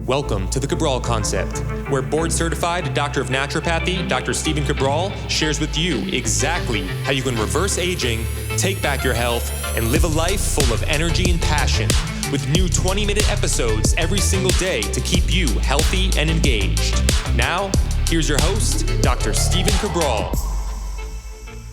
Welcome to the Cabral Concept, where board-certified Doctor of Naturopathy, Dr. Stephen Cabral, shares with you exactly how you can reverse aging, take back your health, and live a life full of energy and passion, with new 20-minute episodes every single day to keep you healthy and engaged. Now, here's your host, Dr. Stephen Cabral.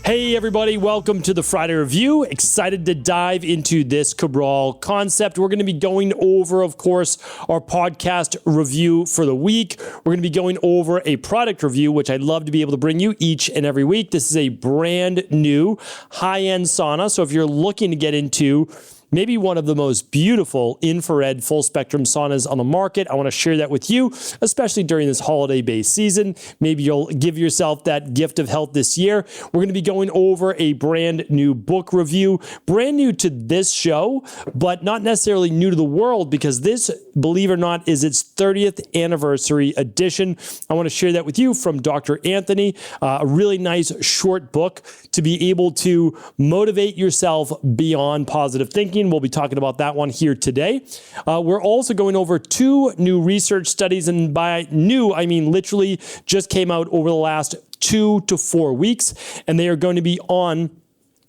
Hey everybody, welcome to the Friday Review. Excited to dive into this Cabral concept. We're going to be going over, of course, our podcast review for the week. We're going to be going over a product review, which I'd love to be able to bring you each and every week. This is a brand new high-end sauna. So if you're looking to get into maybe one of the most beautiful infrared full spectrum saunas on the market, I want to share that with you, especially during this holiday-based season. Maybe you'll give yourself that gift of health this year. We're going to be going over a brand new book review, brand new to this show, but not necessarily new to the world, because this, believe it or not, is its 30th anniversary edition. I want to share that with you from Dr. Anthony, a really nice short book to be able to motivate yourself beyond positive thinking. We'll be talking about that one here today. We're also going over two new research studies, and by new, I mean literally just came out over the last 2 to 4 weeks, and they are going to be on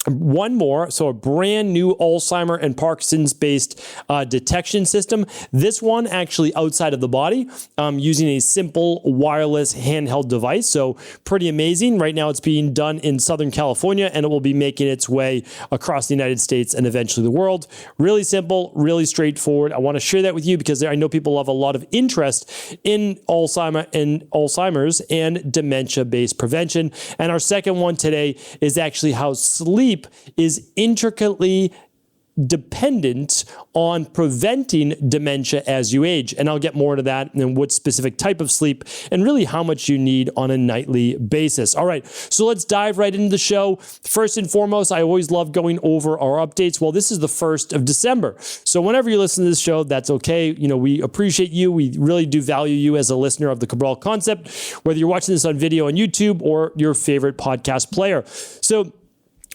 one more, so a brand new Alzheimer and Parkinson's based detection system. This one actually outside of the body, using a simple wireless handheld device. So pretty amazing. Right now it's being done in Southern California, and it will be making its way across the United States and eventually the world. Really simple, really straightforward. I want to share that with you because I know people have a lot of interest in Alzheimer's and dementia based prevention. And our second one today is actually how sleep is intricately dependent on preventing dementia as you age. And I'll get more into that and what specific type of sleep and really how much you need on a nightly basis. All right, so let's dive right into the show. First and foremost, I always love going over our updates. Well, this is the 1st of December. So whenever you listen to this show, that's okay. You know, we appreciate you. We really do value you as a listener of the Cabral Concept, whether you're watching this on video on YouTube or your favorite podcast player. So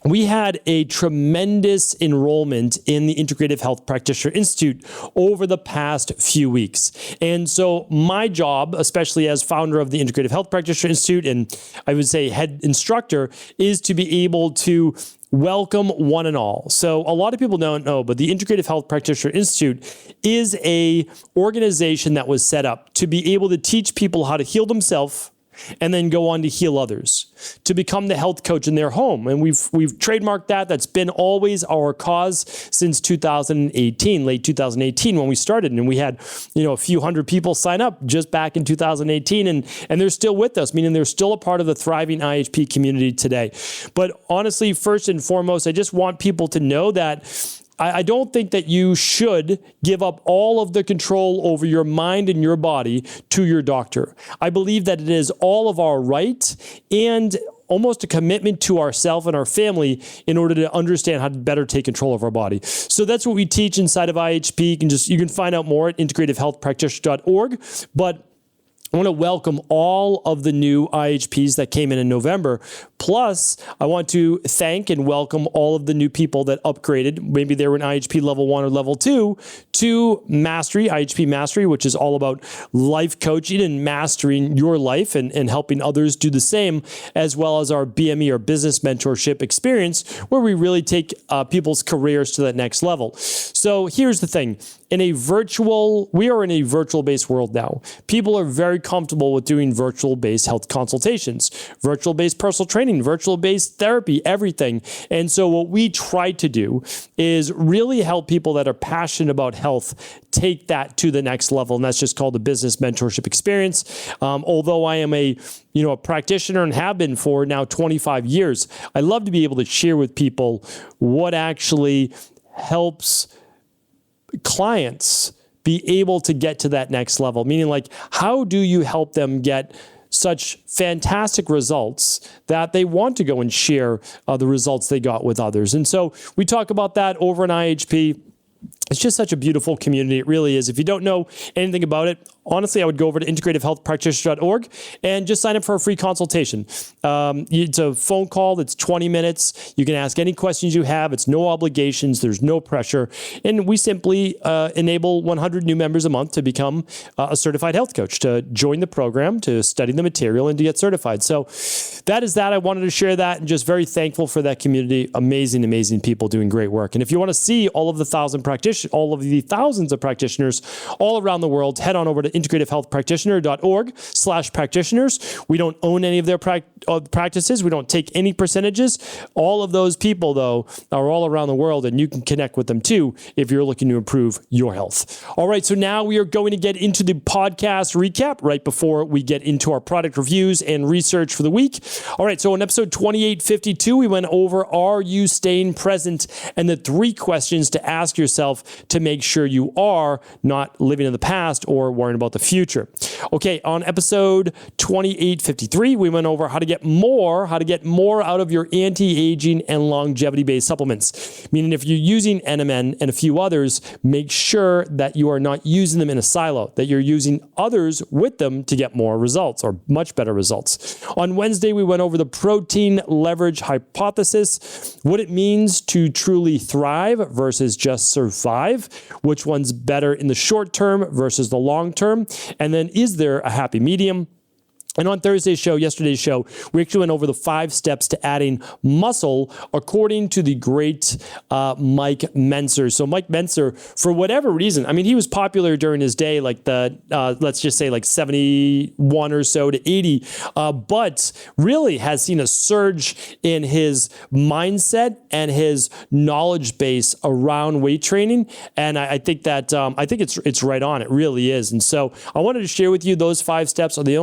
we had a tremendous enrollment in the Integrative Health Practitioner Institute over the past few weeks. And so my job, especially as founder of the Integrative Health Practitioner Institute, and I would say head instructor, is to be able to welcome one and all. So a lot of people don't know, but the Integrative Health Practitioner Institute is an organization that was set up to be able to teach people how to heal themselves and then go on to heal others, to become the health coach in their home. And we've trademarked that. That's been always our cause since 2018, late 2018 when we started. And we had, a few hundred people sign up just back in 2018. And they're still with us, meaning they're still a part of the thriving IHP community today. But honestly, first and foremost, I just want people to know that I don't think that you should give up all of the control over your mind and your body to your doctor. I believe that it is all of our right and almost a commitment to ourselves and our family in order to understand how to better take control of our body. So that's what we teach inside of IHP. You can find out more at integrativehealthpractitioner.org. But I want to welcome all of the new IHPs that came in November. Plus, I want to thank and welcome all of the new people that upgraded. Maybe they were in IHP level 1 or level 2 to Mastery, IHP Mastery, which is all about life coaching and mastering your life and helping others do the same, as well as our BME or business mentorship experience, where we really take people's careers to that next level. So here's the thing. We are in a virtual-based world now. People are very comfortable with doing virtual-based health consultations, virtual-based personal training, virtual-based therapy, everything. And so what we try to do is really help people that are passionate about health take that to the next level. And that's just called the business mentorship experience. Although I am a practitioner and have been for now 25 years, I love to be able to share with people what actually helps clients be able to get to that next level, meaning like, how do you help them get such fantastic results that they want to go and share the results they got with others? And so we talk about that over in IHP. It's just such a beautiful community. It really is. If you don't know anything about it, honestly, I would go over to integrativehealthpractitioner.org and just sign up for a free consultation. It's a phone call that's 20 minutes. You can ask any questions you have. It's no obligations. There's no pressure. And we simply enable 100 new members a month to become a certified health coach, to join the program, to study the material, and to get certified. So that is that. I wanted to share that, and just very thankful for that community. Amazing, amazing people doing great work. And if you want to see all of the thousands of practitioners all around the world, head on over to integrativehealthpractitioner.org/practitioners. We don't own any of their practices. We don't take any percentages. All of those people, though, are all around the world, and you can connect with them too if you're looking to improve your health. All right, so now we are going to get into the podcast recap right before we get into our product reviews and research for the week. All right, so in episode 2852, we went over, are you staying present, and the 3 questions to ask yourself to make sure you are not living in the past or worrying about the future. Okay, on episode 2853, we went over how to get more out of your anti-aging and longevity-based supplements. Meaning if you're using NMN and a few others, make sure that you are not using them in a silo, that you're using others with them to get more results or much better results. On Wednesday, we went over the protein leverage hypothesis, what it means to truly thrive versus just survive, which one's better in the short term versus the long term, and then is there a happy medium? And on yesterday's show, we actually went over the 5 steps to adding muscle according to the great Mike Mentzer. So Mike Mentzer, for whatever reason, I mean, he was popular during his day, like let's just say like 71 or so to 80, but really has seen a surge in his mindset and his knowledge base around weight training. And I think that, it's right on. It really is. And so I wanted to share with you those 5 steps. Are they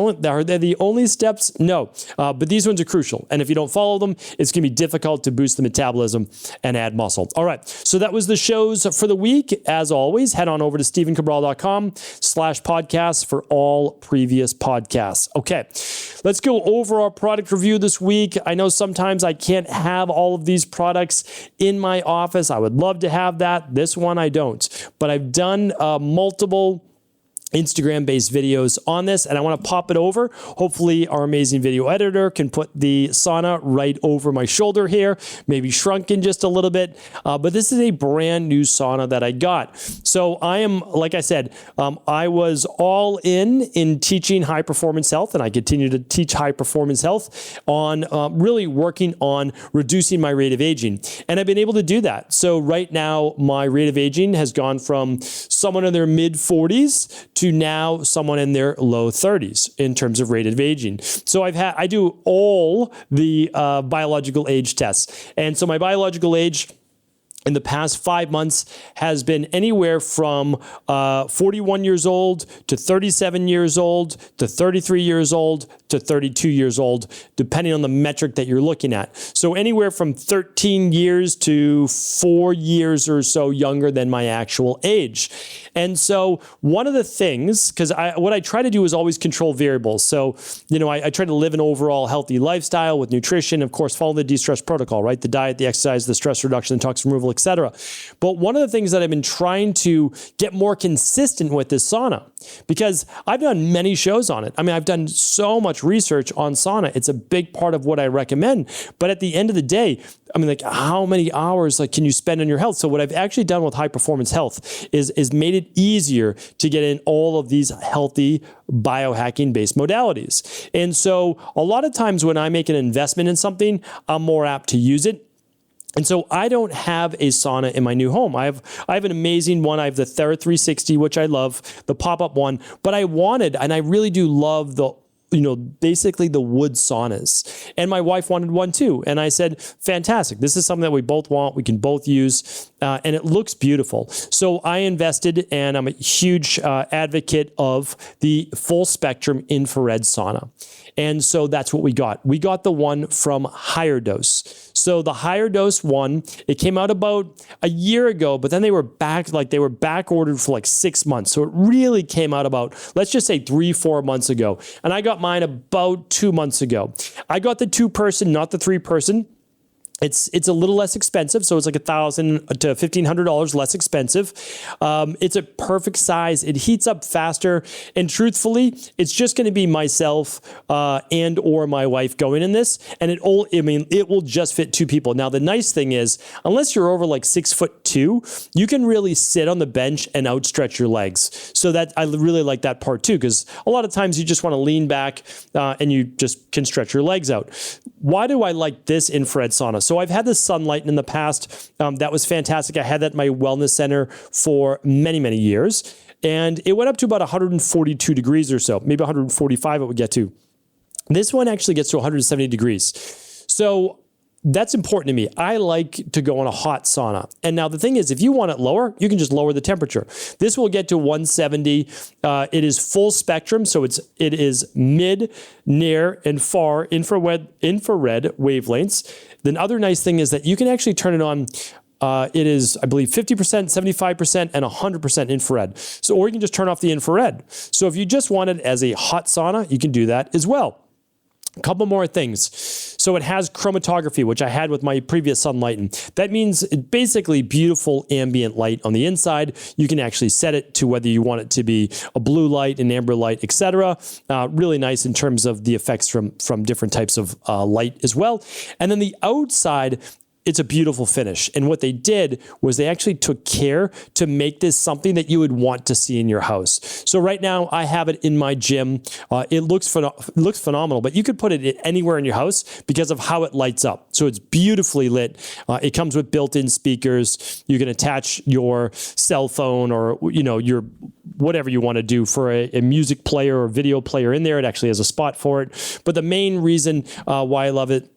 the only steps? No, but these ones are crucial. And if you don't follow them, it's going to be difficult to boost the metabolism and add muscle. All right. So that was the shows for the week. As always, head on over to stephencabral.com/podcasts for all previous podcasts. Okay. Let's go over our product review this week. I know sometimes I can't have all of these products in my office. I would love to have that. This one I don't, but I've done multiple Instagram-based videos on this, and I want to pop it over. Hopefully our amazing video editor can put the sauna right over my shoulder here, maybe shrunken just a little bit, but this is a brand new sauna that I got. So I am, like I said, I was all in teaching high performance health, and I continue to teach high performance health on really working on reducing my rate of aging, and I've been able to do that. So right now my rate of aging has gone from someone in their mid 40s to now someone in their low 30s in terms of rate of aging. So I do all the biological age tests. And so my biological age in the past 5 months has been anywhere from 41 years old to 37 years old to 33 years old to 32 years old, depending on the metric that you're looking at. So anywhere from 13 years to 4 years or so younger than my actual age. And so one of the things, because what I try to do is always control variables. So, I try to live an overall healthy lifestyle with nutrition, of course, follow the de-stress protocol, right? The diet, the exercise, the stress reduction, the toxin removal, etc. But one of the things that I've been trying to get more consistent with is sauna, because I've done many shows on it. I mean, I've done so much research on sauna. It's a big part of what I recommend. But at the end of the day, I mean, like, how many hours can you spend on your health? So what I've actually done with high performance health is made it easier to get in all of these healthy biohacking based modalities. And so a lot of times when I make an investment in something, I'm more apt to use it. And so I don't have a sauna in my new home. I have an amazing one. I have the Thera 360, which I love, the pop-up one, but I really do love basically the wood saunas. And my wife wanted one too. And I said, fantastic. This is something that we both want. We can both use, and it looks beautiful. So I invested, and I'm a huge advocate of the full spectrum infrared sauna. And so that's what we got. We got the one from Higher Dose. So the Higher Dose one, it came out about a year ago, but then they were back ordered for like 6 months. So it really came out about, let's just say 3-4 months ago. And I got mine about 2 months ago. I got the 2-person, not the 3-person. It's a little less expensive, so it's like $1,000 to $1,500 less expensive. It's a perfect size. It heats up faster, and truthfully, it's just going to be myself and or my wife going in this, and it will just fit two people. Now, the nice thing is, unless you're over like 6'2", you can really sit on the bench and outstretch your legs. So that I really like that part too, because a lot of times you just want to lean back and you just can stretch your legs out. Why do I like this infrared sauna? So I've had the Sunlight in the past. That was fantastic. I had that at my wellness center for many, many years. And it went up to about 142 degrees or so, maybe 145 it would get to. This one actually gets to 170 degrees. So that's important to me. I like to go on a hot sauna. And now the thing is, if you want it lower, you can just lower the temperature. This will get to 170. It is full spectrum. So it is mid, near, and far infrared wavelengths. The other nice thing is that you can actually turn it on. It is, I believe, 50%, 75%, and 100% infrared. So, or you can just turn off the infrared. So if you just want it as a hot sauna, you can do that as well. A couple more things. So it has chromatography, which I had with my previous Sunlight. That means basically beautiful ambient light on the inside. You can actually set it to whether you want it to be a blue light, an amber light, etc. Really nice in terms of the effects from different types of light as well. And then the outside, it's a beautiful finish. And what they did was they actually took care to make this something that you would want to see in your house. So right now I have it in my gym. It looks phenomenal, but you could put it anywhere in your house because of how it lights up. So it's beautifully lit. It comes with built-in speakers. You can attach your cell phone or, your whatever you want to do for a music player or video player in there. It actually has a spot for it. But the main reason why I love it,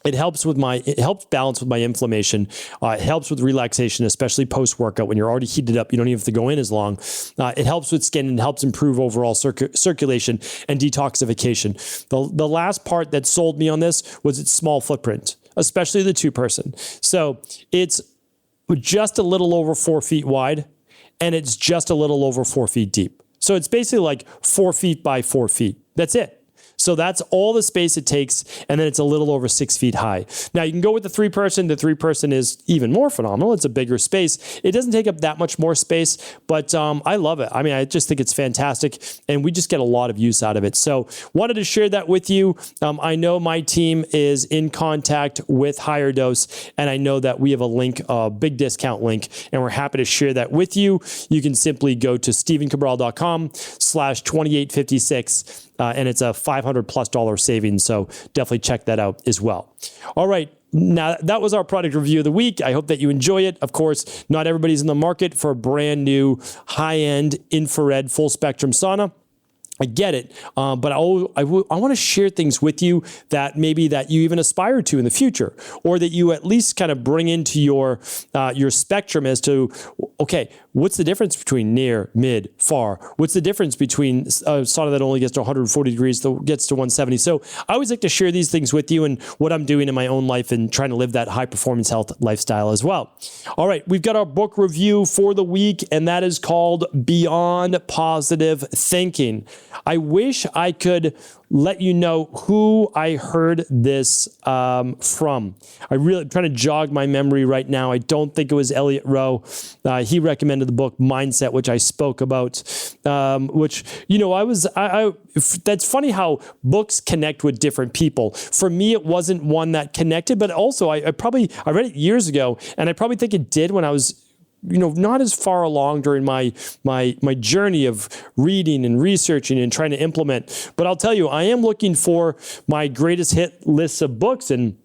it helps balance with my inflammation. It helps with relaxation, especially post-workout when you're already heated up. You don't even have to go in as long. It helps with skin and helps improve overall circulation and detoxification. The last part that sold me on this was its small footprint, especially the 2-person. So it's just a little over 4 feet wide, and it's just a little over 4 feet deep. So it's basically like 4 feet by 4 feet. That's it. So that's all the space it takes, and then it's a little over 6 feet high. Now, you can go with the 3-person. The 3-person is even more phenomenal. It's a bigger space. It doesn't take up that much more space, but I love it. I mean, I just think it's fantastic, and we just get a lot of use out of it. So wanted to share that with you. I know my team is in contact with Higher Dose, and I know that we have a link, a big discount link, and we're happy to share that with you. You can simply go to stevencabral.com/2856. And it's a $500+ savings. So definitely check that out as well. All right. Now, that was our product review of the week. I hope that you enjoy it. Of course, not everybody's in the market for a brand new high-end infrared full spectrum sauna. I get it, but I want to share things with you that maybe that you even aspire to in the future, or that you at least kind of bring into your spectrum as to, okay, what's the difference between near, mid, far? What's the difference between a sauna that only gets to 140 degrees that gets to 170? So I always like to share these things with you and what I'm doing in my own life and trying to live that high performance health lifestyle as well. All right, we've got our book review for the week, and that is called Beyond Positive Thinking. I wish I could let you know who I heard this from. I'm trying to jog my memory right now. I don't think it was Elliot Rowe. He recommended the book Mindset, which I spoke about, which, that's funny how books connect with different people. For me, it wasn't one that connected, but also I read it years ago, and I probably think it did when I was not as far along during my journey of reading and researching and trying to implement. But I'll tell you, I am looking for my greatest hit lists of books, and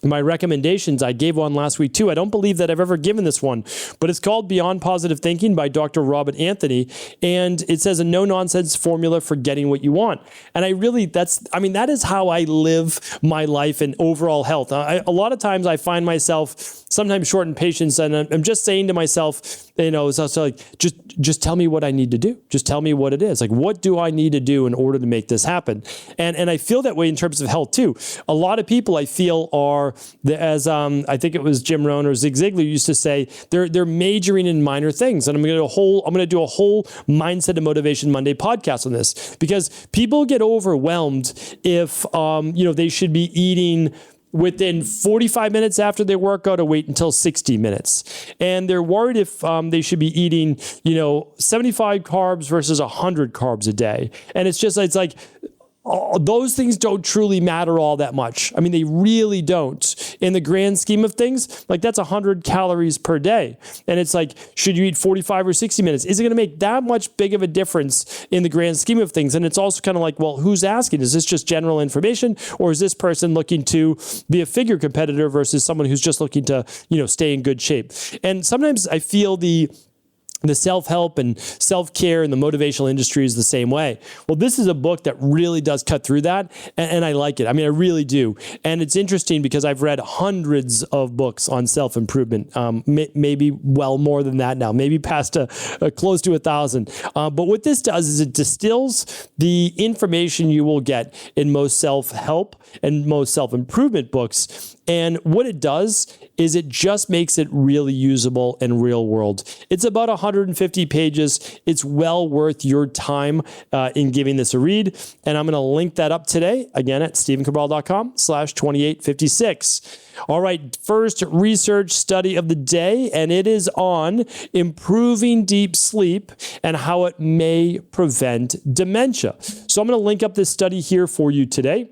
my recommendations. I gave one last week too. I don't believe that I've ever given this one, but it's called Beyond Positive Thinking by Dr. Robert Anthony. And it says a no-nonsense formula for getting what you want. And that is how I live my life and overall health. A lot of times I find myself sometimes short in patience, and I'm just saying to myself, just tell me what I need to do. Just tell me what it is. Like, what do I need to do in order to make this happen? And I feel that way in terms of health too. A lot of people I feel are, as I think it was Jim Rohn or Zig Ziglar used to say, they're majoring in minor things. And I'm going to do a whole Mindset and Motivation Monday podcast on this, because people get overwhelmed if they should be eating within 45 minutes after their workout or wait until 60 minutes. And they're worried if they should be eating, 75 carbs versus 100 carbs a day. And it's like, those things don't truly matter all that much. I mean, they really don't. In the grand scheme of things, like that's 100 calories per day. And it's like, should you eat 45 or 60 minutes? Is it going to make that much big of a difference in the grand scheme of things? And it's also kind of like, well, who's asking? Is this just general information, or is this person looking to be a figure competitor versus someone who's just looking to, stay in good shape? And sometimes I feel the self-help and self-care and the motivational industry is the same way. Well, this is a book that really does cut through that, and I like it. I mean, I really do. And it's interesting because I've read hundreds of books on self-improvement, maybe well more than that now, maybe past close to 1,000. But what this does is it distills the information you will get in most self-help and most self-improvement books. And what it does is it just makes it really usable and real world. It's about 150 pages. It's well worth your time in giving this a read. And I'm going to link that up today, again, at stephencabral.com/2856. All right, first research study of the day, and it is on improving deep sleep and how it may prevent dementia. So I'm going to link up this study here for you today.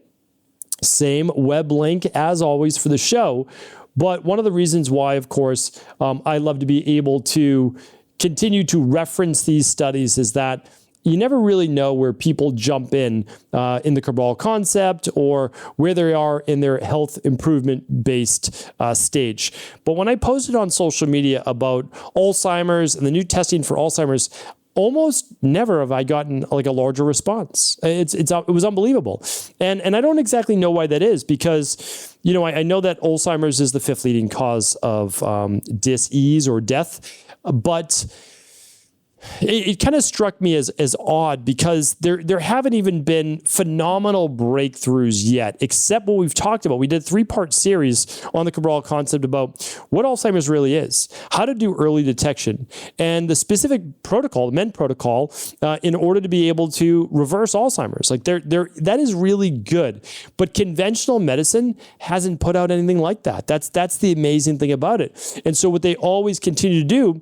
Same web link as always for the show. But one of the reasons why, of course, I love to be able to continue to reference these studies is that you never really know where people jump in the Cabral concept or where they are in their health improvement based stage. But when I posted on social media about Alzheimer's and the new testing for Alzheimer's, almost never have I gotten like a larger response. It was unbelievable. And I don't exactly know why that is because, I know that Alzheimer's is the 5th leading cause of dis-ease or death, but it kind of struck me as odd because there haven't even been phenomenal breakthroughs yet, except what we've talked about. We did a 3-part series on the Cabral concept about what Alzheimer's really is, how to do early detection, and the specific protocol, the MEND protocol, in order to be able to reverse Alzheimer's. Like that is really good, but conventional medicine hasn't put out anything like that. That's the amazing thing about it. And so what they always continue to do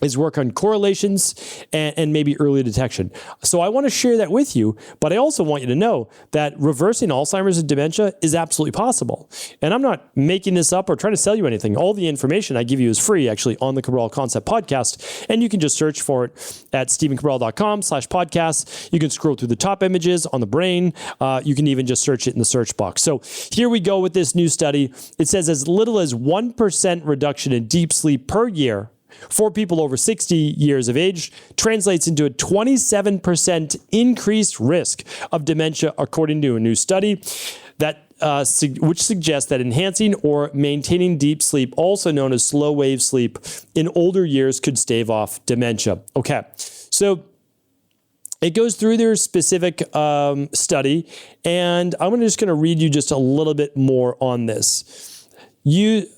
is work on correlations and maybe early detection. So I want to share that with you, but I also want you to know that reversing Alzheimer's and dementia is absolutely possible. And I'm not making this up or trying to sell you anything. All the information I give you is free, actually, on the Cabral Concept podcast. And you can just search for it at stephencabral.com/podcast. You can scroll through the top images on the brain. You can even just search it in the search box. So here we go with this new study. It says as little as 1% reduction in deep sleep per year for people over 60 years of age translates into a 27% increased risk of dementia, according to a new study that which suggests that enhancing or maintaining deep sleep, also known as slow wave sleep, in older years could stave off dementia. Okay, so it goes through their specific study, and I'm just going to read you just a little bit more on this.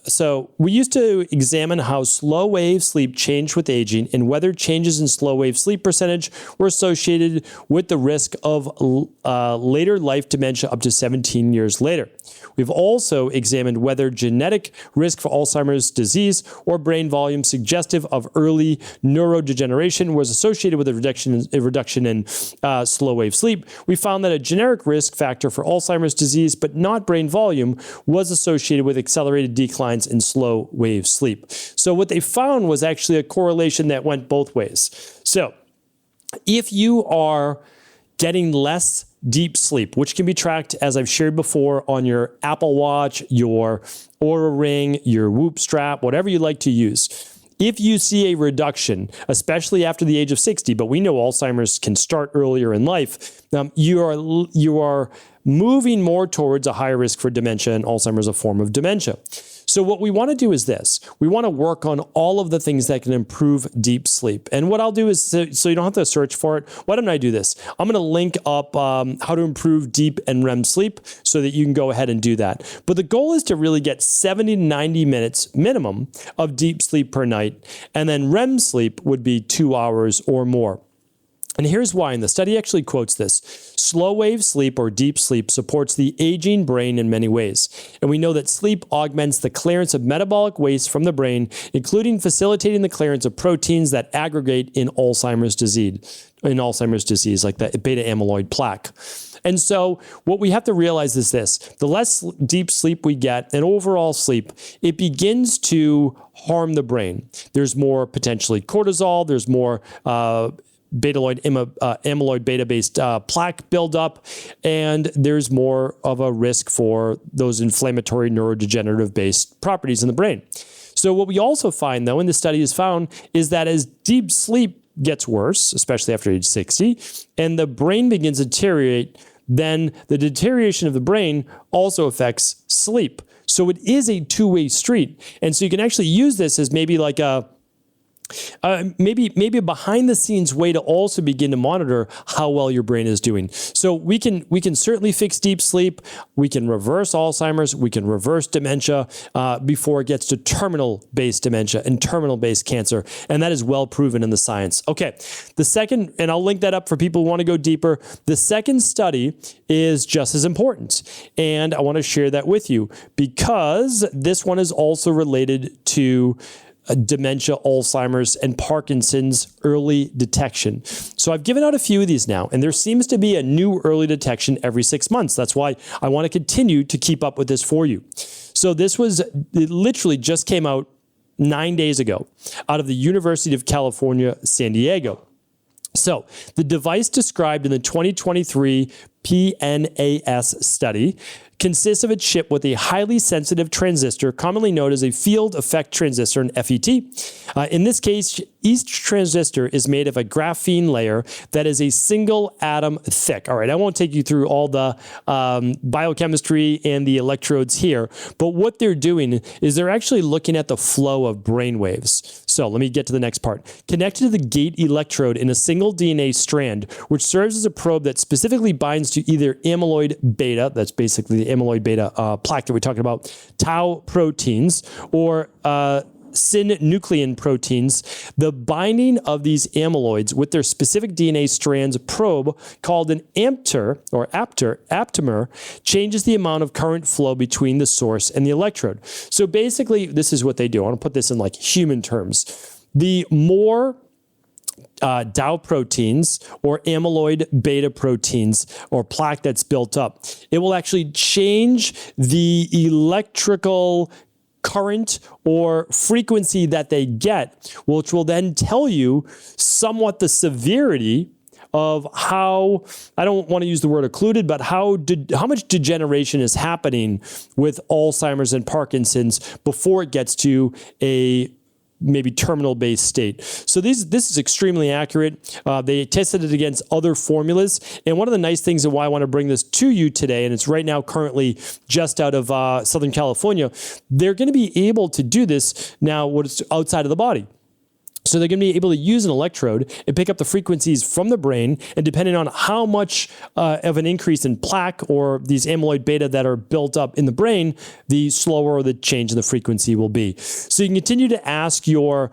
So we used to examine how slow wave sleep changed with aging and whether changes in slow wave sleep percentage were associated with the risk of later life dementia up to 17 years later. We've also examined whether genetic risk for Alzheimer's disease or brain volume suggestive of early neurodegeneration was associated with a reduction in slow wave sleep. We found that a generic risk factor for Alzheimer's disease, but not brain volume, was associated with accelerated declines in slow wave sleep. So what they found was actually a correlation that went both ways. So if you are getting less deep sleep, which can be tracked, as I've shared before, on your Apple Watch, your Oura Ring, your Whoop strap, whatever you like to use. If you see a reduction, especially after the age of 60, but we know Alzheimer's can start earlier in life, you are moving more towards a higher risk for dementia, and Alzheimer's is a form of dementia. So what we want to do is this. We want to work on all of the things that can improve deep sleep. And what I'll do is, so you don't have to search for it, why don't I do this? I'm going to link up how to improve deep and REM sleep so that you can go ahead and do that. But the goal is to really get 70 to 90 minutes minimum of deep sleep per night. And then REM sleep would be 2 hours or more. And here's why, and the study actually quotes this. Slow wave sleep or deep sleep supports the aging brain in many ways. And we know that sleep augments the clearance of metabolic waste from the brain, including facilitating the clearance of proteins that aggregate in Alzheimer's disease, like the beta amyloid plaque. And so what we have to realize is this: the less deep sleep we get and overall sleep, it begins to harm the brain. There's more potentially cortisol, there's more amyloid beta-based plaque buildup, and there's more of a risk for those inflammatory neurodegenerative-based properties in the brain. So what we also find, though, and the study has found, is that as deep sleep gets worse, especially after age 60, and the brain begins to deteriorate, then the deterioration of the brain also affects sleep. So it is a two-way street. And so you can actually use this as maybe like a maybe a behind the scenes way to also begin to monitor how well your brain is doing. So we can certainly fix deep sleep. We can reverse Alzheimer's. We can reverse dementia before it gets to terminal based dementia and terminal based cancer. And that is well proven in the science. Okay. The second, and I'll link that up for people who want to go deeper. The second study is just as important. And I want to share that with you because this one is also related to dementia, Alzheimer's, and Parkinson's early detection. So I've given out a few of these now, and there seems to be a new early detection every 6 months. That's why I want to continue to keep up with this for you. So it literally just came out 9 days ago out of the University of California, San Diego. So the device described in the 2023 PNAS study consists of a chip with a highly sensitive transistor, commonly known as a field effect transistor, an FET. In this case, each transistor is made of a graphene layer that is a single atom thick. All right, I won't take you through all the biochemistry and the electrodes here, but what they're doing is they're actually looking at the flow of brain waves. So let me get to the next part. Connected to the gate electrode in a single DNA strand, which serves as a probe that specifically binds to either amyloid beta, that's basically the amyloid beta plaque that we're talking about, tau proteins, or synuclein proteins. The binding of these amyloids with their specific DNA strands probe called an aptamer changes the amount of current flow between the source and the electrode. So basically, this is what they do. I want to put this in like human terms. The more tau proteins or amyloid beta proteins or plaque that's built up, it will actually change the electrical current or frequency that they get, which will then tell you somewhat the severity of how, I don't want to use the word occluded, but how much degeneration is happening with Alzheimer's and Parkinson's before it gets to a maybe terminal-based state. So this is extremely accurate. They tested it against other formulas. And one of the nice things and why I want to bring this to you today, and it's right now currently just out of Southern California, they're going to be able to do this now what's outside of the body. So they're going to be able to use an electrode and pick up the frequencies from the brain, and depending on how much of an increase in plaque or these amyloid beta that are built up in the brain, the slower the change in the frequency will be. So you can continue to ask your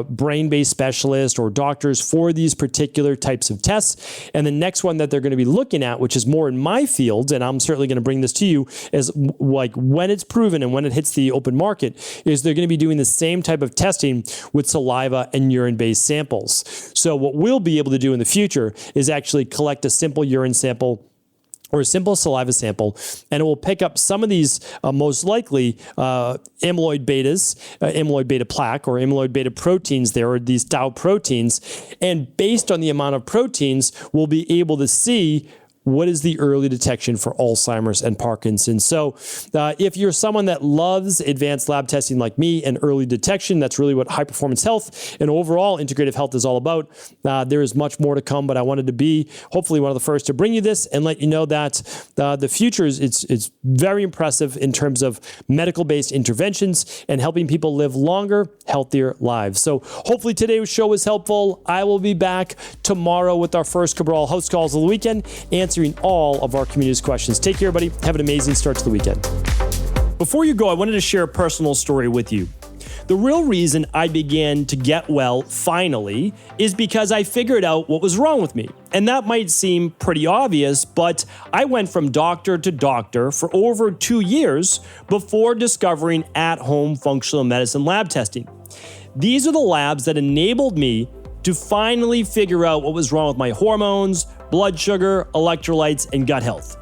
brain-based specialist or doctors for these particular types of tests. And the next one that they're going to be looking at, which is more in my field, and I'm certainly going to bring this to you, is like when it's proven and when it hits the open market, is they're going to be doing the same type of testing with saliva and urine-based samples. So what we'll be able to do in the future is actually collect a simple urine sample or a simple saliva sample, and it will pick up some of these most likely amyloid beta plaque or amyloid beta proteins there, or these tau proteins. And based on the amount of proteins, we'll be able to see what is the early detection for Alzheimer's and Parkinson's. So if you're someone that loves advanced lab testing like me and early detection, that's really what high performance health and overall integrative health is all about. There is much more to come, but I wanted to be hopefully one of the first to bring you this and let you know that the future is it's very impressive in terms of medical-based interventions and helping people live longer, healthier lives. So hopefully today's show was helpful. I will be back tomorrow with our first Cabral host calls of the weekend, answering all of our community's questions. Take care, everybody. Have an amazing start to the weekend. Before you go, I wanted to share a personal story with you. The real reason I began to get well finally is because I figured out what was wrong with me. And that might seem pretty obvious, but I went from doctor to doctor for over 2 years before discovering at-home functional medicine lab testing. These are the labs that enabled me to finally figure out what was wrong with my hormones, blood sugar, electrolytes, and gut health.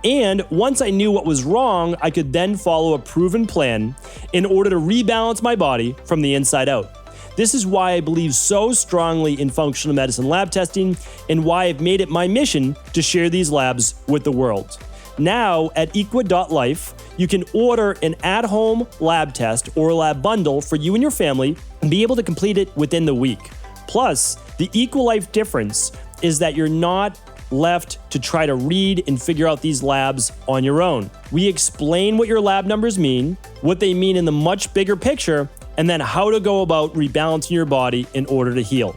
And once I knew what was wrong, I could then follow a proven plan in order to rebalance my body from the inside out. This is why I believe so strongly in functional medicine lab testing and why I've made it my mission to share these labs with the world. Now at equa.life, you can order an at-home lab test or lab bundle for you and your family and be able to complete it within the week. Plus, the EquaLife difference is that you're not left to try to read and figure out these labs on your own. We explain what your lab numbers mean, what they mean in the much bigger picture, and then how to go about rebalancing your body in order to heal.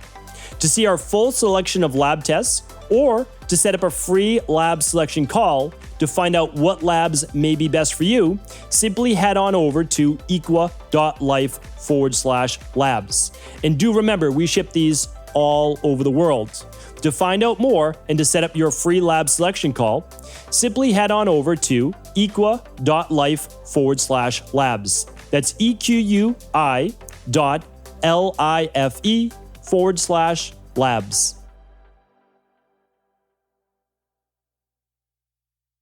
To see our full selection of lab tests or to set up a free lab selection call to find out what labs may be best for you, simply head on over to equa.life/labs. And do remember, we ship these all over the world. To find out more and to set up your free lab selection call, simply head on over to equa.life/labs. That's EQUI.LIFE/labs.